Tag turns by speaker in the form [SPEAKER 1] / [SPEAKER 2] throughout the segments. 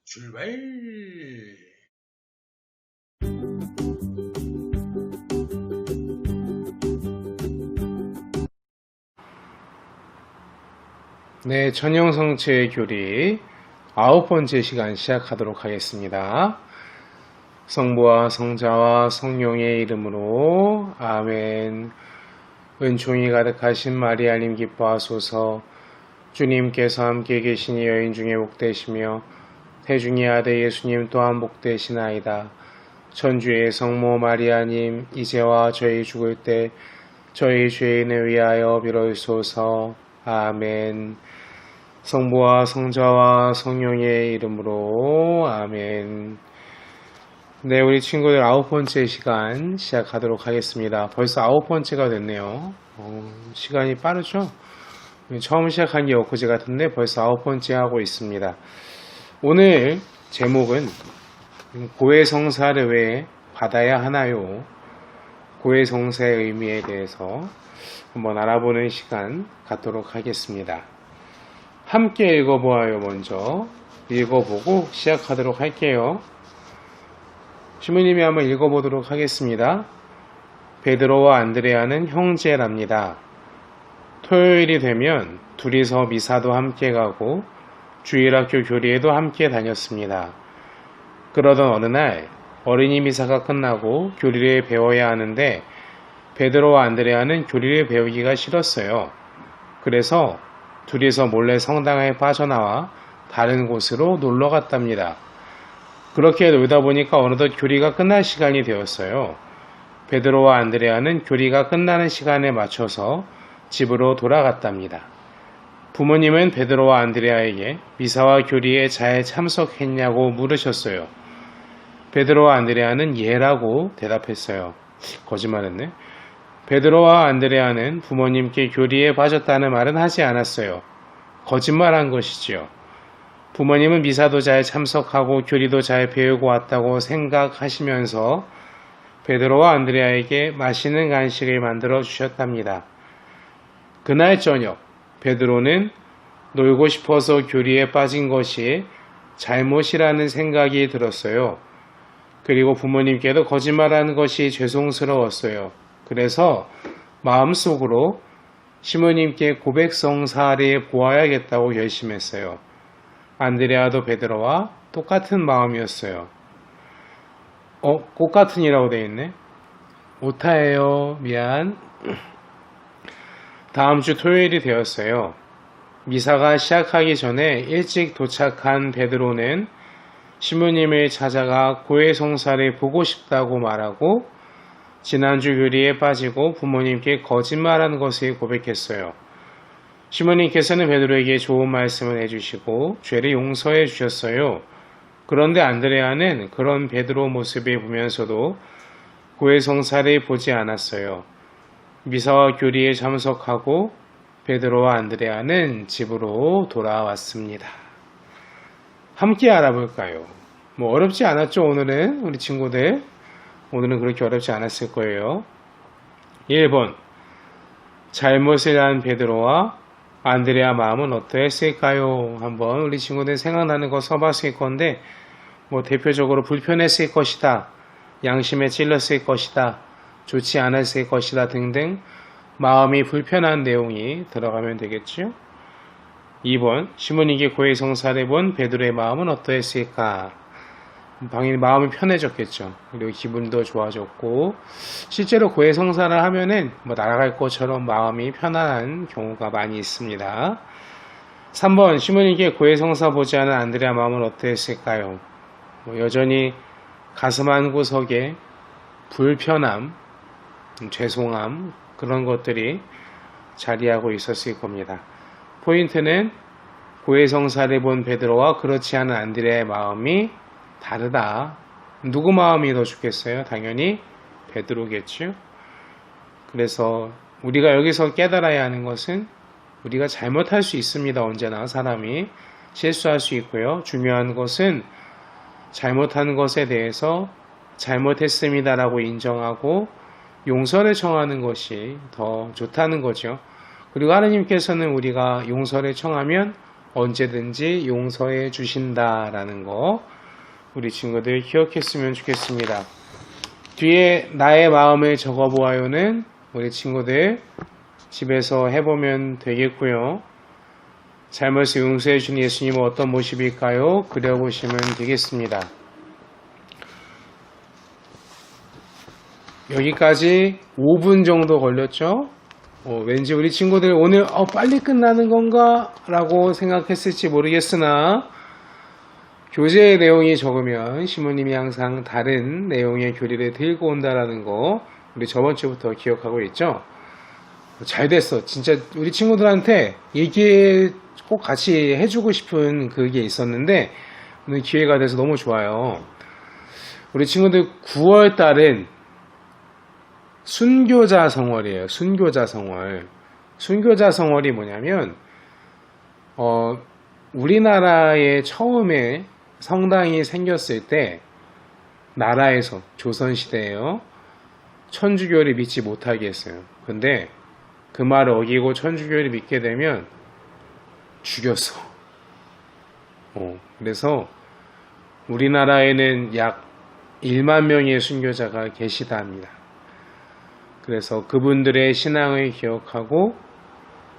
[SPEAKER 1] 출발! 네, 천형성체의 교리 9번째 시간 시작하도록 하겠습니다. 성부와 성자와 성령의 이름으로 아멘. 은총이 가득하신 마리아님 기뻐하소서. 주님께서 함께 계시니 여인 중에 복되시며 태중의 아들 예수님 또한 복되시나이다. 천주의 성모 마리아님, 이제와 저희 죽을 때 저희 죄인을 위하여 빌어주소서. 아멘. 성부와 성자와 성령의 이름으로 아멘. 네, 우리 친구들 9번째 시간 시작하도록 하겠습니다. 벌써 9번째가 됐네요. 시간이 빠르죠? 처음 시작한 게 엊그제 같은데 벌써 9번째 하고 있습니다. 오늘 제목은 고해성사를 왜 받아야 하나요? 고해성사의 의미에 대해서 한번 알아보는 시간 갖도록 하겠습니다. 함께 읽어보아요. 먼저 읽어보고 시작하도록 할게요. 시모님이 한번 읽어보도록 하겠습니다. 베드로와 안드레아는 형제랍니다. 토요일이 되면 둘이서 미사도 함께 가고 주일학교 교리에도 함께 다녔습니다. 그러던 어느 날 어린이 미사가 끝나고 교리를 배워야 하는데 베드로와 안드레아는 교리를 배우기가 싫었어요. 그래서 둘이서 몰래 성당에 빠져나와 다른 곳으로 놀러 갔답니다. 그렇게 놀다 보니까 어느덧 교리가 끝날 시간이 되었어요. 베드로와 안드레아는 교리가 끝나는 시간에 맞춰서 집으로 돌아갔답니다. 부모님은 베드로와 안드레아에게 미사와 교리에 잘 참석했냐고 물으셨어요. 베드로와 안드레아는 예라고 대답했어요. 거짓말했네. 베드로와 안드레아는 부모님께 교리에 빠졌다는 말은 하지 않았어요. 거짓말한 것이지요. 부모님은 미사도 잘 참석하고 교리도 잘 배우고 왔다고 생각하시면서 베드로와 안드레아에게 맛있는 간식을 만들어 주셨답니다. 그날 저녁 베드로는 놀고 싶어서 교리에 빠진 것이 잘못이라는 생각이 들었어요. 그리고 부모님께도 거짓말한 것이 죄송스러웠어요. 그래서 마음속으로 시모님께 고백성사를 보아야겠다고 결심했어요. 안드레아도 베드로와 똑같은 마음이었어요. 꽃같은이라고 되어 있네. 오타예요. 미안. 다음 주 토요일이 되었어요. 미사가 시작하기 전에 일찍 도착한 베드로는 시모님을 찾아가 고해성사를 보고 싶다고 말하고 지난주 교리에 빠지고 부모님께 거짓말한 것을 고백했어요. 시모님께서는 베드로에게 좋은 말씀을 해주시고 죄를 용서해 주셨어요. 그런데 안드레아는 그런 베드로 모습을 보면서도 고해성사를 보지 않았어요. 미사와 교리에 참석하고 베드로와 안드레아는 집으로 돌아왔습니다. 함께 알아볼까요? 어렵지 않았죠? 오늘은 우리 친구들 오늘은 그렇게 어렵지 않았을 거예요. 1번 잘못을 한 베드로와 안드레아 마음은 어떠했을까요? 한번 우리 친구들 생각나는 거 써봤을 건데 대표적으로 불편했을 것이다, 양심에 찔렸을 것이다, 좋지 않았을 것이다 등등 마음이 불편한 내용이 들어가면 되겠죠. 2번 시모님께 고해성사를 본 베드로의 마음은 어떠했을까? 당연히 마음이 편해졌겠죠. 그리고 기분도 좋아졌고 실제로 고해성사를 하면은 날아갈 것처럼 마음이 편안한 경우가 많이 있습니다. 3번 시모님께 고해성사 보지 않은 안드레아 마음은 어떠했을까요? 여전히 가슴 한구석에 불편함, 죄송함 그런 것들이 자리하고 있었을 겁니다. 포인트는 고해성사를 본 베드로와 그렇지 않은 안드레아의 마음이 다르다. 누구 마음이 더 좋겠어요? 당연히 베드로겠죠. 그래서 우리가 여기서 깨달아야 하는 것은 우리가 잘못할 수 있습니다. 언제나 사람이 실수할 수 있고요. 중요한 것은 잘못한 것에 대해서 잘못했습니다라고 인정하고 용서를 청하는 것이 더 좋다는 거죠. 그리고 하느님께서는 우리가 용서를 청하면 언제든지 용서해 주신다라는 거 우리 친구들 기억했으면 좋겠습니다. 뒤에 나의 마음을 적어보아요는 우리 친구들 집에서 해보면 되겠고요. 잘못을 용서해 주신 예수님은 어떤 모습일까요? 그려보시면 되겠습니다. 여기까지 5분 정도 걸렸죠? 왠지 우리 친구들 오늘 빨리 끝나는 건가? 라고 생각했을지 모르겠으나 교재의 내용이 적으면 시모님이 항상 다른 내용의 교리를 들고 온다라는 거 우리 저번 주부터 기억하고 있죠? 잘 됐어. 진짜 우리 친구들한테 얘기 꼭 같이 해주고 싶은 그게 있었는데 오늘 기회가 돼서 너무 좋아요. 우리 친구들 9월 달은 순교자 성월이에요. 순교자 성월. 순교자 성월이 뭐냐면 우리나라에 처음에 성당이 생겼을 때 나라에서 조선시대에요. 천주교를 믿지 못하게 했어요. 근데 그 말을 어기고 천주교를 믿게 되면 죽였어. 그래서 우리나라에는 약 1만 명의 순교자가 계시다 합니다. 그래서 그분들의 신앙을 기억하고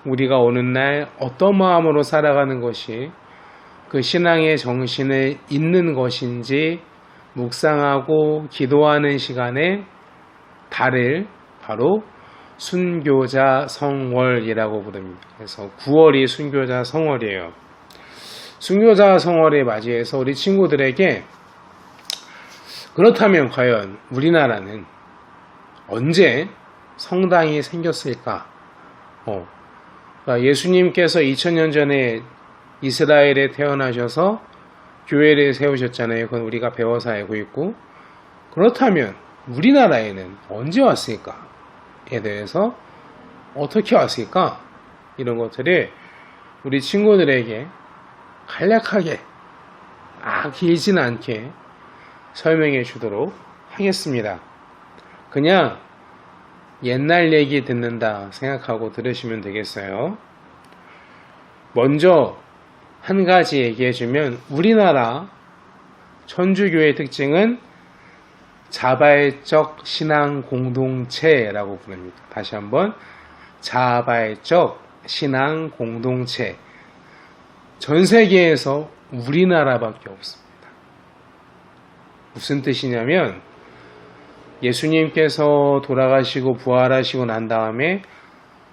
[SPEAKER 1] 우리가 오는 날 어떤 마음으로 살아가는 것이 그 신앙의 정신을 잇는 것인지 묵상하고 기도하는 시간에 달을 바로 순교자 성월이라고 부릅니다. 그래서 9월이 순교자 성월이에요. 순교자 성월에 맞이해서 우리 친구들에게 그렇다면 과연 우리나라는 언제 성당이 생겼을까? 그러니까 예수님께서 2000년 전에 이스라엘에 태어나셔서 교회를 세우셨잖아요. 그건 우리가 배워서 알고 있고 그렇다면 우리나라에는 언제 왔을까에 대해서 어떻게 왔을까? 이런 것들을 우리 친구들에게 간략하게 길진 않게 설명해 주도록 하겠습니다. 그냥 옛날 얘기 듣는다 생각하고 들으시면 되겠어요. 먼저 한 가지 얘기해주면 우리나라 천주교의 특징은 자발적 신앙 공동체라고 부릅니다. 다시 한번 자발적 신앙 공동체. 전 세계에서 우리나라밖에 없습니다. 무슨 뜻이냐면 예수님께서 돌아가시고 부활하시고 난 다음에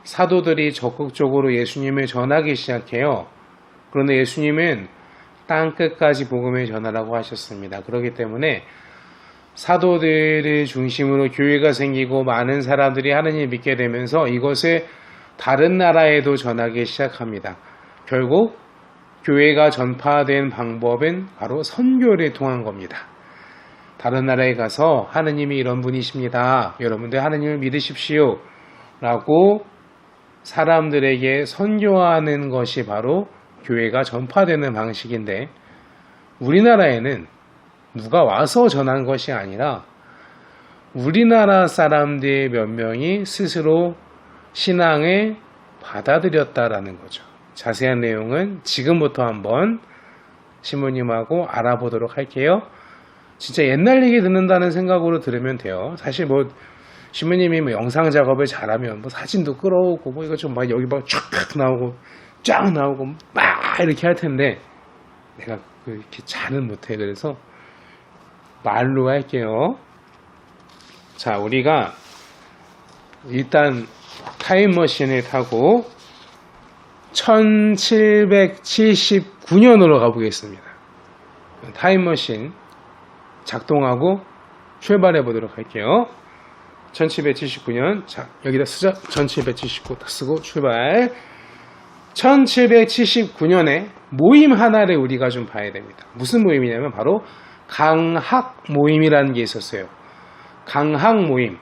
[SPEAKER 1] 사도들이 적극적으로 예수님을 전하기 시작해요. 그런데 예수님은 땅끝까지 복음을 전하라고 하셨습니다. 그렇기 때문에 사도들을 중심으로 교회가 생기고 많은 사람들이 하느님을 믿게 되면서 이것을 다른 나라에도 전하기 시작합니다. 결국 교회가 전파된 방법은 바로 선교를 통한 겁니다. 다른 나라에 가서 하느님이 이런 분이십니다. 여러분들 하느님을 믿으십시오. 라고 사람들에게 선교하는 것이 바로 교회가 전파되는 방식인데 우리나라에는 누가 와서 전한 것이 아니라 우리나라 사람들 몇 명이 스스로 신앙을 받아들였다라는 거죠. 자세한 내용은 지금부터 한번 신부님하고 알아보도록 할게요. 진짜 옛날 얘기 듣는다는 생각으로 들으면 돼요. 사실 신부님이 영상 작업을 잘하면 사진도 끌어오고 이거 좀 여기 쫙 나오고 쫙 나오고 막 이렇게 할 텐데 내가 이렇게 잘은 못해. 그래서 말로 할게요. 자, 우리가 일단 타임머신을 타고 1779년으로 가보겠습니다. 타임머신 작동하고 출발해 보도록 할게요. 1779년. 자, 여기다 쓰자. 1779 쓰고 출발. 1779년에 모임 하나를 우리가 좀 봐야 됩니다. 무슨 모임이냐면 바로 강학 모임이라는 게 있었어요. 강학 모임.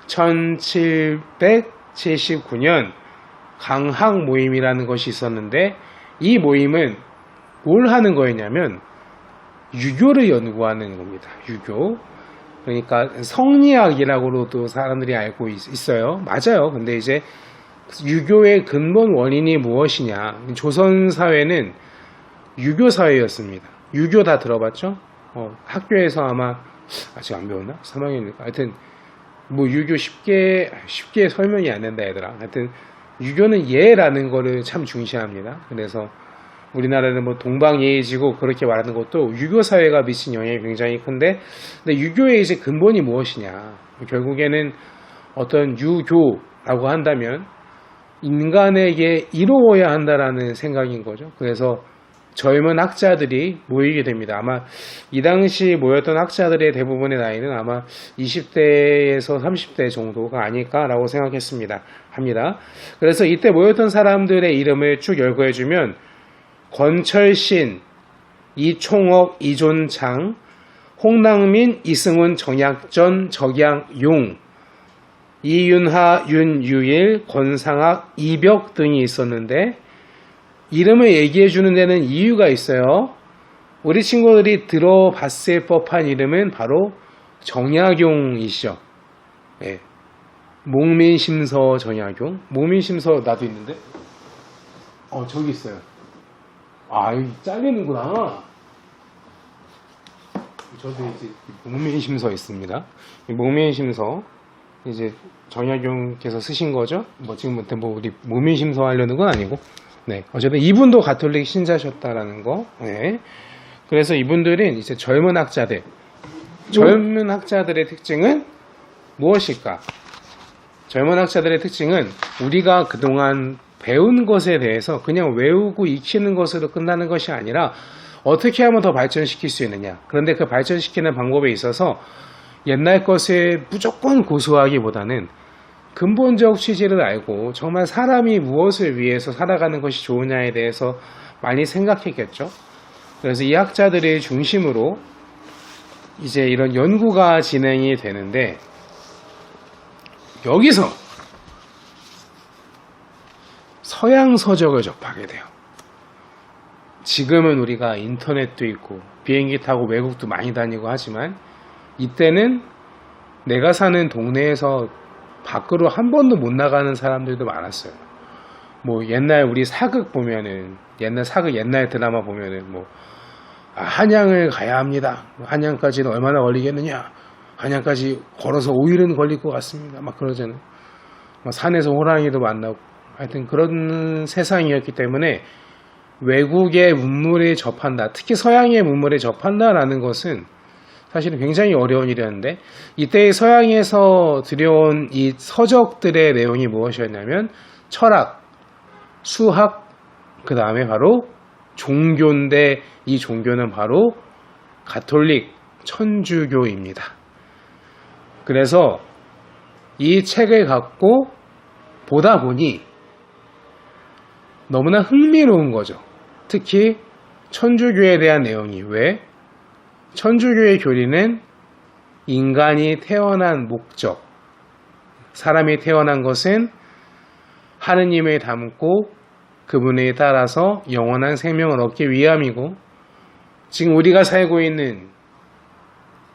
[SPEAKER 1] 1779년 강학 모임이라는 것이 있었는데 이 모임은 뭘 하는 거였냐면 유교를 연구하는 겁니다. 유교. 그러니까 성리학이라고도 사람들이 알고 있어요. 맞아요. 근데 이제 유교의 근본 원인이 무엇이냐? 조선 사회는 유교 사회였습니다. 유교 다 들어봤죠? 학교에서 아마 아직 안 배웠나? 3학년이니까. 하여튼 뭐 유교 쉽게 설명이 안 된다 얘들아. 하여튼 유교는 예라는 거를 참 중시합니다. 그래서 우리나라는 뭐 동방예의지고 그렇게 말하는 것도 유교 사회가 미친 영향이 굉장히 큰데, 근데 유교의 이제 근본이 무엇이냐? 결국에는 어떤 유교라고 한다면 인간에게 이로워야 한다라는 생각인 거죠. 그래서 젊은 학자들이 모이게 됩니다. 아마 이 당시 모였던 학자들의 대부분의 나이는 아마 20대에서 30대 정도가 아닐까라고 합니다. 그래서 이때 모였던 사람들의 이름을 쭉 열거해주면 권철신, 이총옥, 이존창, 홍낭민, 이승훈, 정약전, 적양용, 이윤하, 윤유일, 권상학, 이벽 등이 있었는데, 이름을 얘기해주는 데는 이유가 있어요. 우리 친구들이 들어봤을 법한 이름은 바로 정약용이시죠. 네. 목민심서 정약용. 목민심서 나도 있는데? 저기 있어요. 여기 잘리는구나. 저도 이제 목민심서 있습니다. 목민심서 이제 정약용께서 쓰신 거죠. 뭐 지금부터 뭐 우리 목민심서 하려는 건 아니고, 네, 어쨌든 이분도 가톨릭 신자셨다라는 거. 네. 그래서 이분들은 이제 젊은 학자들의 특징은 무엇일까? 젊은 학자들의 특징은 우리가 그동안 배운 것에 대해서 그냥 외우고 익히는 것으로 끝나는 것이 아니라 어떻게 하면 더 발전시킬 수 있느냐. 그런데 그 발전시키는 방법에 있어서 옛날 것을 무조건 고수하기보다는 근본적 취지를 알고 정말 사람이 무엇을 위해서 살아가는 것이 좋으냐에 대해서 많이 생각했겠죠. 그래서 이 학자들의 중심으로 이제 이런 연구가 진행이 되는데, 여기서 서양 서적을 접하게 돼요. 지금은 우리가 인터넷도 있고 비행기 타고 외국도 많이 다니고 하지만, 이때는 내가 사는 동네에서 밖으로 한 번도 못 나가는 사람들도 많았어요. 뭐 옛날 우리 사극 보면은, 옛날 드라마 보면은 뭐 한양을 가야 합니다. 한양까지는 얼마나 걸리겠느냐? 한양까지 걸어서 5일은 걸릴 것 같습니다. 막 그러잖아요. 산에서 호랑이도 만나고, 하여튼 그런 세상이었기 때문에 외국의 문물에 접한다, 특히 서양의 문물에 접한다라는 것은 사실은 굉장히 어려운 일이었는데, 이때 서양에서 들여온 이 서적들의 내용이 무엇이었냐면 철학, 수학, 그 다음에 바로 종교인데, 이 종교는 바로 가톨릭 천주교입니다. 그래서 이 책을 갖고 보다 보니 너무나 흥미로운 거죠. 특히 천주교에 대한 내용이. 왜? 천주교의 교리는 인간이 태어난 목적, 사람이 태어난 것은 하느님을 닮고 그분에 따라서 영원한 생명을 얻기 위함이고, 지금 우리가 살고 있는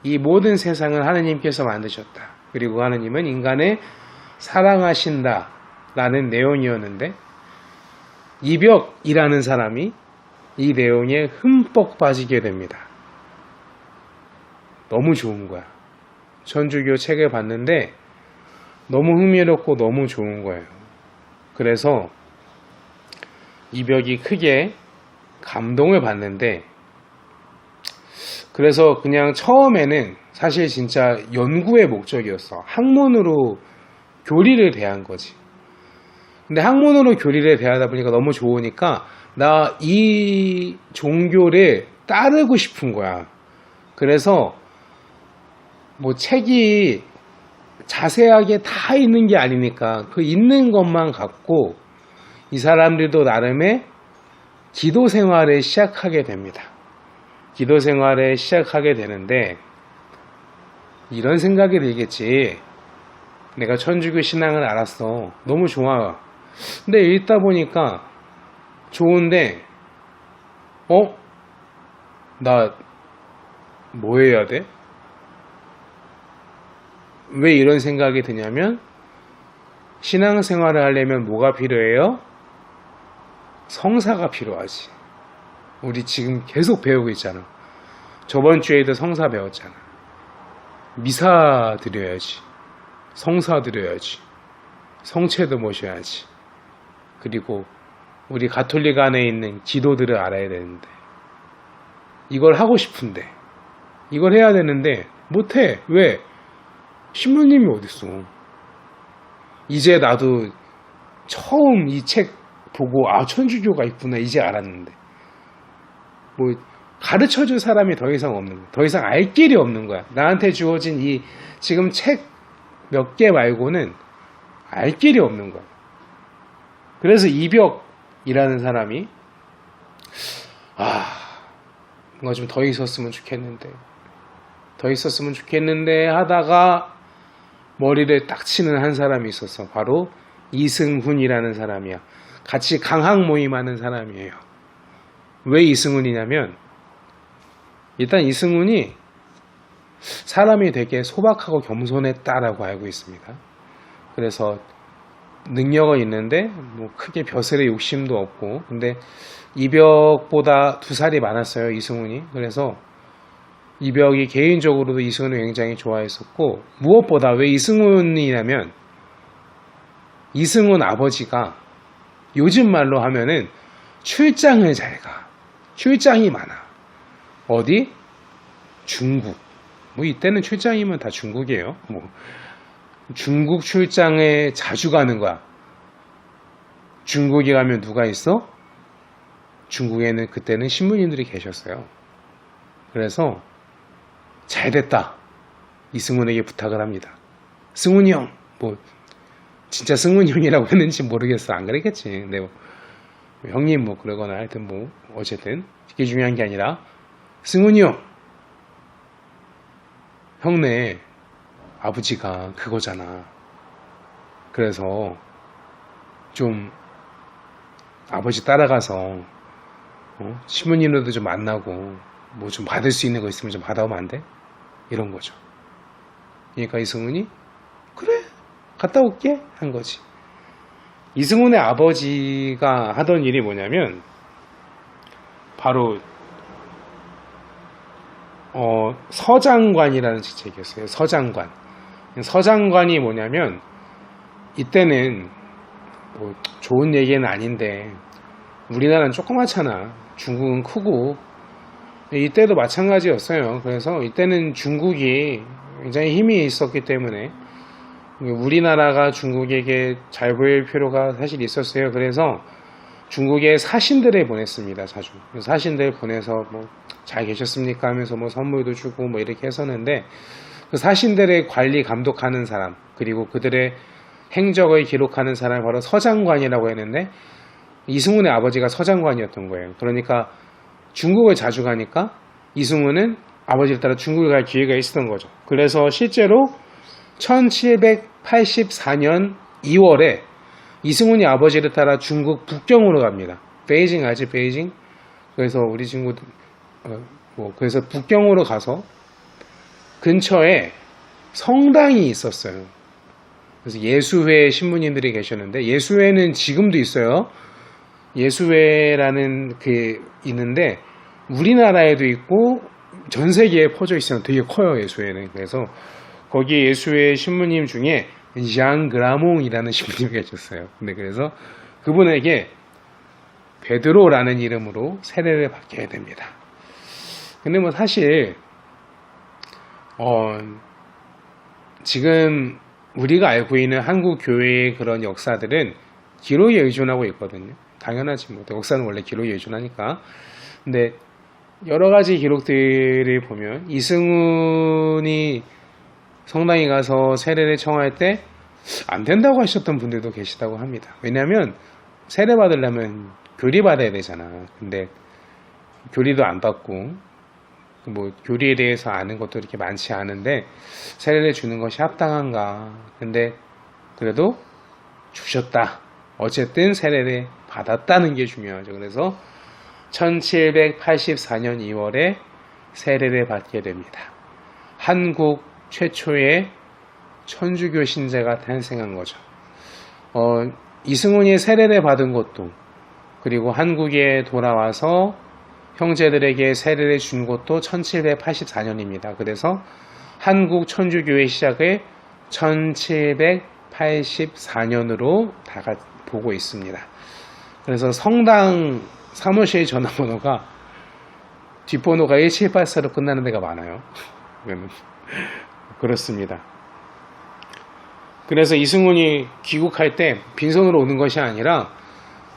[SPEAKER 1] 이 모든 세상을 하느님께서 만드셨다. 그리고 하느님은 인간을 사랑하신다 라는 내용이었는데, 이벽이라는 사람이 이 내용에 흠뻑 빠지게 됩니다. 너무 좋은 거야. 천주교 책을 봤는데 너무 흥미롭고 너무 좋은 거예요. 그래서 이벽이 크게 감동을 받는데, 그래서 그냥 처음에는 사실 진짜 연구의 목적이었어. 학문으로 교리를 대한 거지. 근데 학문으로 교리를 대하다 보니까 너무 좋으니까 나 이 종교를 따르고 싶은 거야. 그래서 뭐 책이 자세하게 다 있는 게 아니니까 그 있는 것만 갖고 이 사람들도 나름의 기도 생활을 시작하게 됩니다. 기도 생활을 시작하게 되는데, 이런 생각이 들겠지. 내가 천주교 신앙을 알았어. 너무 좋아. 근데 읽다 보니까 좋은데, 나 뭐 해야 돼? 왜 이런 생각이 드냐면 신앙생활을 하려면 뭐가 필요해요? 성사가 필요하지. 우리 지금 계속 배우고 있잖아. 저번 주에도 성사 배웠잖아. 미사 드려야지. 성사 드려야지. 성체도 모셔야지. 그리고 우리 가톨릭 안에 있는 기도들을 알아야 되는데 이걸 하고 싶은데 이걸 해야 되는데 못해. 왜? 신부님이 어딨어. 이제 나도 처음 이 책 보고 천주교가 있구나 이제 알았는데 뭐 가르쳐줄 사람이 더 이상 없는 거야. 더 이상 알 길이 없는 거야. 나한테 주어진 이 지금 책 몇 개 말고는 알 길이 없는 거야. 그래서 이벽이라는 사람이 뭔가 좀 더 있었으면 좋겠는데 하다가 머리를 딱 치는 한 사람이 있었어. 바로 이승훈이라는 사람이야. 같이 강학 모임하는 사람이에요. 왜 이승훈이냐면 일단 이승훈이 사람이 되게 소박하고 겸손했다라고 알고 있습니다. 그래서 능력은 있는데 뭐 크게 벼슬의 욕심도 없고 근데 이벽보다 2살이 많았어요. 이승훈이. 그래서 이벽이 개인적으로도 이승훈을 굉장히 좋아했었고 무엇보다 왜 이승훈이냐면 이승훈 아버지가 요즘 말로 하면은 출장을 잘 가. 출장이 많아. 어디? 중국. 뭐 이때는 출장이면 다 중국이에요. 뭐 중국 출장에 자주 가는 거야. 중국에 가면 누가 있어? 중국에는 그때는 신부님들이 계셨어요. 그래서 잘됐다. 이승훈에게 부탁을 합니다. 승훈이 형, 뭐 진짜 승훈이 형이라고 했는지 모르겠어. 안 그랬겠지. 근데 뭐, 형님 뭐 그러거나 하여튼 뭐 어쨌든 그게 중요한 게 아니라 승훈이 형, 형네 아버지가 그거잖아. 그래서 좀 아버지 따라가서 신부님들도 좀 만나고 뭐 좀 받을 수 있는 거 있으면 좀 받아오면 안 돼? 이런 거죠. 그러니까 이승훈이 그래 갔다 올게 한 거지. 이승훈의 아버지가 하던 일이 뭐냐면 바로 서장관이라는 직책이었어요. 서장관. 서장관이 뭐냐면 이때는 뭐 좋은 얘기는 아닌데 우리나라는 조그맣잖아. 중국은 크고 이때도 마찬가지였어요. 그래서 이때는 중국이 굉장히 힘이 있었기 때문에 우리나라가 중국에게 잘 보일 필요가 사실 있었어요. 그래서 중국에 사신들을 보냈습니다. 자주. 사신들 보내서 뭐 잘 계셨습니까 하면서 뭐 선물도 주고 뭐 이렇게 했었는데 그 사신들의 관리 감독하는 사람 그리고 그들의 행적을 기록하는 사람이 바로 서장관이라고 했는데 이승훈의 아버지가 서장관이었던 거예요. 그러니까 중국을 자주 가니까 이승훈은 아버지를 따라 중국에 갈 기회가 있었던 거죠. 그래서 실제로 1784년 2월에 이승훈이 아버지를 따라 중국 북경으로 갑니다. 베이징 알지? 베이징? 그래서 우리 친구들 그래서 북경으로 가서 근처에 성당이 있었어요. 그래서 예수회 신부님들이 계셨는데 예수회는 지금도 있어요. 예수회라는 게 있는데 우리나라에도 있고 전 세계에 퍼져 있어요. 되게 커요. 예수회는. 그래서 거기 예수회 신부님 중에 장 그라몽이라는 신부님이 계셨어요. 근데 그래서 그분에게 베드로라는 이름으로 세례를 받게 됩니다. 근데 뭐 사실 지금 우리가 알고 있는 한국 교회의 그런 역사들은 기록에 의존하고 있거든요. 당연하지 뭐 역사는 원래 기록에 의존하니까. 근데 여러 가지 기록들을 보면 이승훈이 성당에 가서 세례를 청할 때 안 된다고 하셨던 분들도 계시다고 합니다. 왜냐하면 세례 받으려면 교리 받아야 되잖아. 근데 교리도 안 받고 뭐 교리에 대해서 아는 것도 이렇게 많지 않은데 세례를 주는 것이 합당한가. 근데 그래도 주셨다. 어쨌든 세례를 받았다는 게 중요하죠. 그래서 1784년 2월에 세례를 받게 됩니다. 한국 최초의 천주교 신자가 탄생한 거죠. 이승훈이 세례를 받은 것도, 그리고 한국에 돌아와서 형제들에게 세례를 준 것도 1784년입니다. 그래서 한국 천주교의 시작을 1784년으로 다 보고 있습니다. 그래서 성당 사무실 전화번호가 뒷번호가 1784로 끝나는 데가 많아요. 그렇습니다. 그래서 이승훈이 귀국할 때 빈손으로 오는 것이 아니라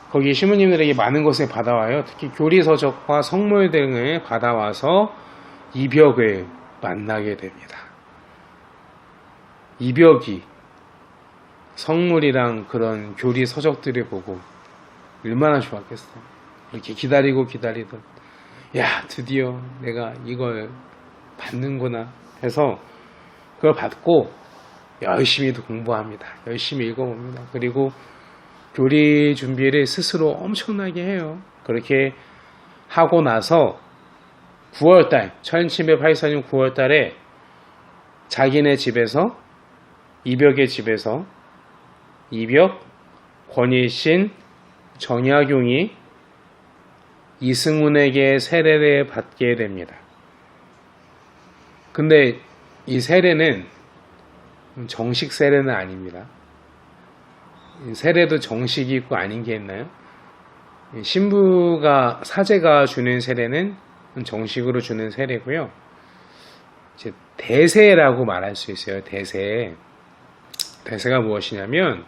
[SPEAKER 1] 거기 신부님들에게 많은 것을 받아와요. 특히 교리서적과 성물 등을 받아와서 이벽을 만나게 됩니다. 이벽이 성물이랑 그런 교리서적들을 보고 얼마나 좋았겠어요. 이렇게 기다리던 야, 드디어 내가 이걸 받는구나 해서 그걸 받고 열심히도 공부합니다. 열심히 읽어봅니다. 그리고 교리 준비를 스스로 엄청나게 해요. 그렇게 하고 나서 9월달 1784년 9월달에 자기네 집에서 이벽의 집에서 이벽, 권일신, 정약용이 이승훈에게 세례를 받게 됩니다. 근데 이 세례는 정식 세례는 아닙니다. 세례도 정식이 있고 아닌 게 있나요? 신부가 사제가 주는 세례는 정식으로 주는 세례고요. 이제 대세라고 말할 수 있어요. 대세가 무엇이냐면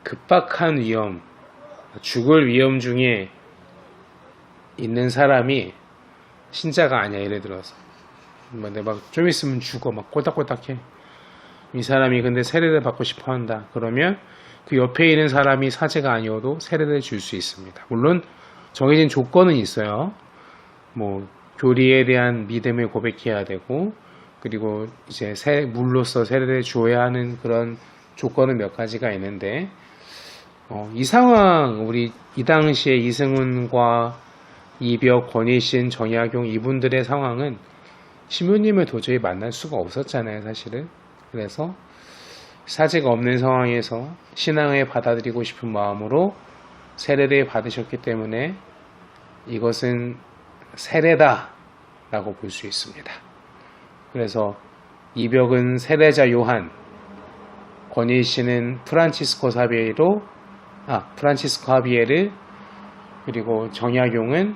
[SPEAKER 1] 급박한 위험, 죽을 위험 중에 있는 사람이 신자가 아니야. 예를 들어서 근데 막 좀 있으면 죽어, 막 꼴딱꼴딱해. 이 사람이 근데 세례를 받고 싶어 한다. 그러면 그 옆에 있는 사람이 사제가 아니어도 세례를 줄 수 있습니다. 물론 정해진 조건은 있어요. 뭐 교리에 대한 믿음을 고백해야 되고, 그리고 이제 물로서 세례를 주어야 하는 그런 조건은 몇 가지가 있는데, 이 상황, 우리 이 당시에 이승훈과 이벽, 권일신, 정약용 이분들의 상황은 신부님을 도저히 만날 수가 없었잖아요, 사실은. 그래서 사제가 없는 상황에서 신앙을 받아들이고 싶은 마음으로 세례를 받으셨기 때문에 이것은 세례다 라고 볼 수 있습니다. 그래서 이벽은 세례자 요한, 권일신은 프란치스코 하비에르, 그리고 정약용은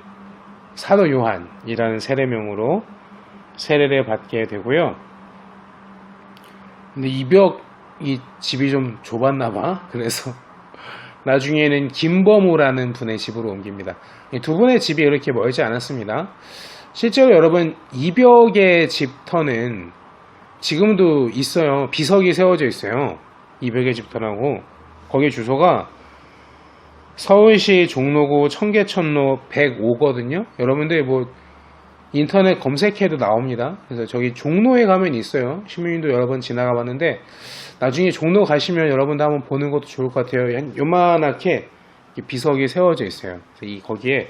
[SPEAKER 1] 사도 요한이라는 세례명으로 세례를 받게 되고요. 근데 이벽이 집이 좀 좁았나봐. 그래서 나중에는 김범우라는 분의 집으로 옮깁니다. 두 분의 집이 그렇게 멀지 않았습니다. 실제로 여러분, 이벽의 집터는 지금도 있어요. 비석이 세워져 있어요. 이벽의 집터라고. 거기 주소가 서울시 종로구 청계천로 105거든요. 여러분들 뭐 인터넷 검색해도 나옵니다. 그래서 저기 종로에 가면 있어요. 신부님도 여러 번 지나가 봤는데 나중에 종로 가시면 여러분도 한번 보는 것도 좋을 것 같아요. 요만하게 비석이 세워져 있어요. 그래서 거기에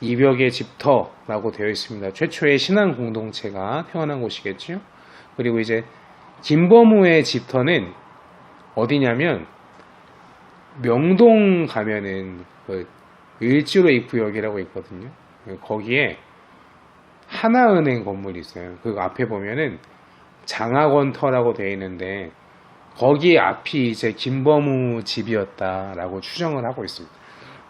[SPEAKER 1] 이벽의 집터라고 되어 있습니다. 최초의 신앙 공동체가 태어난 곳이겠죠. 그리고 이제 김범우의 집터는 어디냐면 명동 가면은 그 을지로 입구역이라고 있거든요. 거기에 하나은행 건물이 있어요. 그 앞에 보면은 장학원터라고 되어 있는데 거기 앞이 이제 김범우 집이었다라고 추정을 하고 있습니다.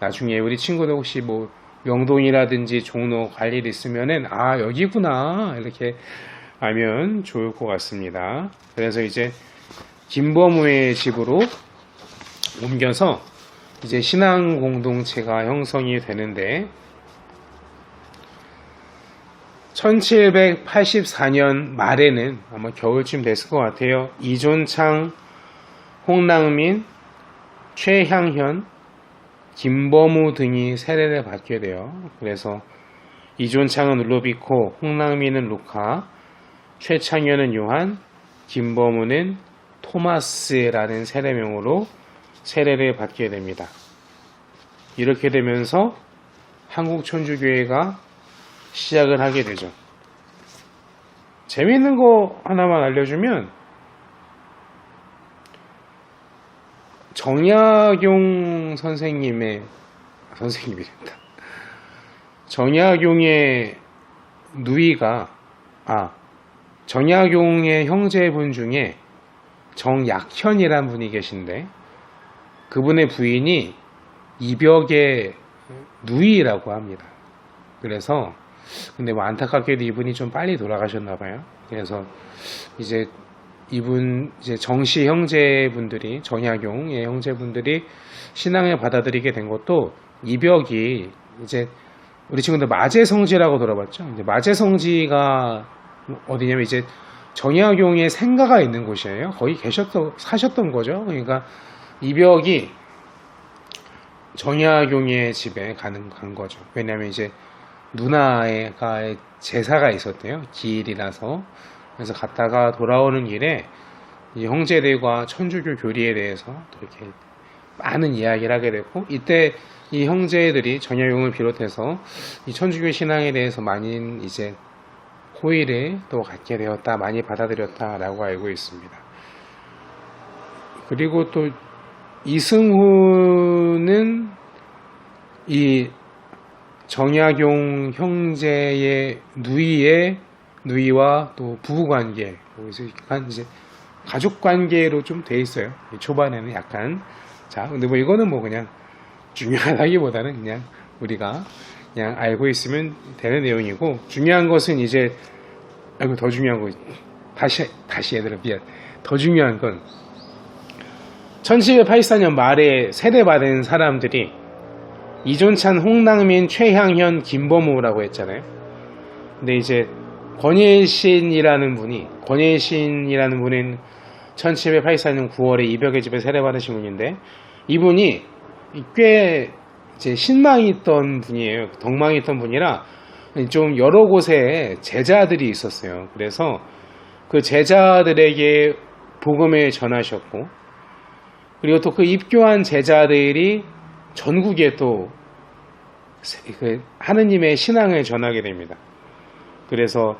[SPEAKER 1] 나중에 우리 친구들 혹시 뭐 명동이라든지 종로 갈 일 있으면은 여기구나 이렇게 알면 좋을 것 같습니다. 그래서 이제 김범우의 집으로 옮겨서 이제 신앙 공동체가 형성이 되는데 1784년 말에는 아마 겨울쯤 됐을 것 같아요. 이존창, 홍랑민, 최향현, 김범우 등이 세례를 받게 돼요. 그래서 이존창은 루비코, 홍랑민은 루카, 최창현은 요한, 김범우는 토마스라는 세례명으로 세례를 받게 됩니다. 이렇게 되면서 한국 천주교회가 시작을 하게 되죠. 재미있는 거 하나만 알려주면, 정약용 선생님이랬다. 정약용의 누이가, 정약용의 형제분 중에 정약현이라는 분이 계신데, 그분의 부인이 이벽의 누이라고 합니다. 그래서 근데 뭐 안타깝게도 이분이 좀 빨리 돌아가셨나봐요. 그래서 이제 정씨 형제분들이, 정약용의 형제분들이 신앙을 받아들이게 된 것도, 이벽이 이제 우리 친구들 마제성지라고 들어봤죠. 이제 마제성지가 어디냐면 이제 정약용의 생가가 있는 곳이에요. 거기 사셨던 거죠. 그러니까 이벽이 정약용의 집에 간 거죠. 왜냐면 이제 누나가 제사가 있었대요. 기일이라서. 그래서 갔다가 돌아오는 길에 이 형제들과 천주교 교리에 대해서 또 이렇게 많은 이야기를 하게 됐고, 이때 이 형제들이 정약용을 비롯해서 이 천주교 신앙에 대해서 많은 이제 호의를 또 갖게 되었다, 많이 받아들였다라고 알고 있습니다. 그리고 또 이승후는 이 정약용 형제의 누이와 또 부부관계, 그래서 이제 가족관계로 좀 돼 있어요. 초반에는 약간. 자, 근데 뭐 이거는 뭐 그냥 중요하다기보다는 그냥 우리가 그냥 알고 있으면 되는 내용이고, 중요한 것은 이제, 더 중요한 거, 다시 얘들아, 미안. 더 중요한 건 1784년 말에 세대받은 사람들이 이존찬, 홍랑민, 최향현, 김범우라고 했잖아요. 근데 이제 권예신이라는 분은 1784년 9월에 이벽의 집에 세례받으신 분인데, 이분이 꽤 이제 신망이 있던 분이에요. 덕망이 있던 분이라 좀 여러 곳에 제자들이 있었어요. 그래서 그 제자들에게 복음을 전하셨고, 그리고 또 그 입교한 제자들이 전국에 또 하느님의 신앙을 전하게 됩니다. 그래서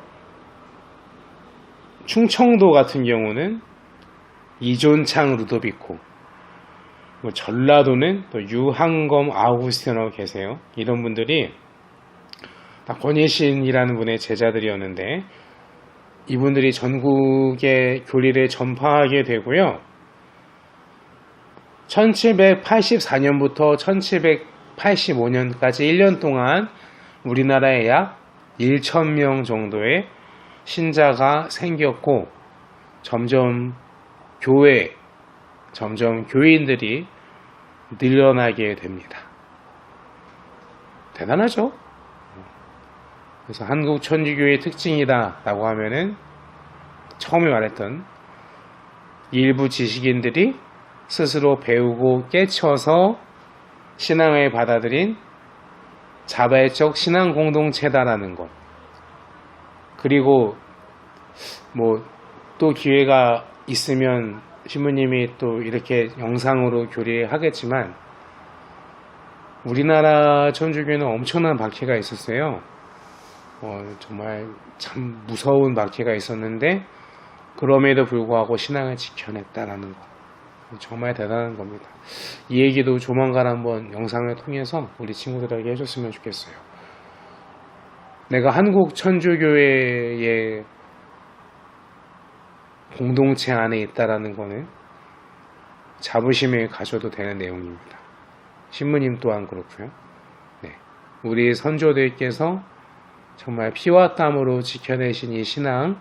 [SPEAKER 1] 충청도 같은 경우는 이존창 루도비코, 전라도는 또 유한검 아우구스티노 계세요. 이런 분들이 다 권예신이라는 분의 제자들이었는데, 이분들이 전국의 교리를 전파하게 되고요. 1784년부터 1785년까지 1년 동안 우리나라에 약 1,000명 정도의 신자가 생겼고, 점점 교인들이 늘어나게 됩니다. 대단하죠? 그래서 한국 천주교의 특징이다 라고 하면은, 처음에 말했던 일부 지식인들이 스스로 배우고 깨쳐서 신앙을 받아들인 자발적 신앙 공동체다라는 것. 그리고 뭐 또 기회가 있으면 신부님이 또 이렇게 영상으로 교리하겠지만, 우리나라 천주교는 엄청난 박해가 있었어요. 정말 참 무서운 박해가 있었는데, 그럼에도 불구하고 신앙을 지켜냈다라는 것. 정말 대단한 겁니다. 이 얘기도 조만간 한번 영상을 통해서 우리 친구들에게 해줬으면 좋겠어요. 내가 한국 천주교회의 공동체 안에 있다라는 거는 자부심을 가져도 되는 내용입니다. 신부님 또한 그렇고요. 네. 우리 선조들께서 정말 피와 땀으로 지켜내신 이 신앙,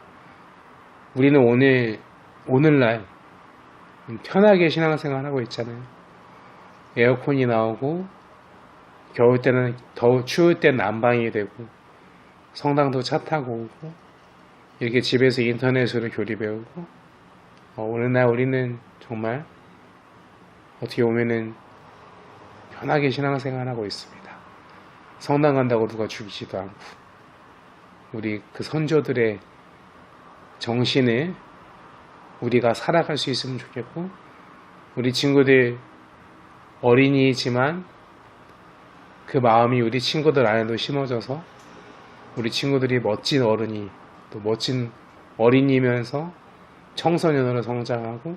[SPEAKER 1] 우리는 오늘날 편하게 신앙생활하고 있잖아요. 에어컨이 나오고, 겨울 때는 더 추울 때 난방이 되고, 성당도 차 타고 오고, 이렇게 집에서 인터넷으로 교리 배우고, 오늘날 우리는 정말 어떻게 보면은 편하게 신앙생활하고 있습니다. 성당 간다고 누가 죽이지도 않고, 우리 그 선조들의 정신을 우리가 살아갈 수 있으면 좋겠고, 우리 친구들 어린이지만 그 마음이 우리 친구들 안에도 심어져서 우리 친구들이 멋진 어른이, 또 멋진 어린이면서 청소년으로 성장하고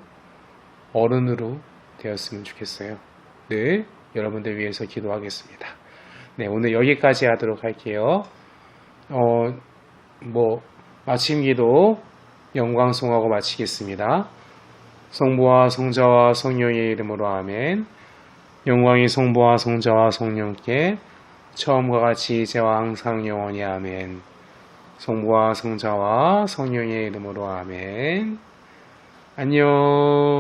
[SPEAKER 1] 어른으로 되었으면 좋겠어요. 늘 여러분들 위해서 기도하겠습니다. 네, 오늘 여기까지 하도록 할게요. 마침 기도 영광송하고 마치겠습니다. 성부와 성자와 성령의 이름으로 아멘. 영광이 성부와 성자와 성령께 처음과 같이 이제와 항상 영원히 아멘. 성부와 성자와 성령의 이름으로 아멘. 안녕.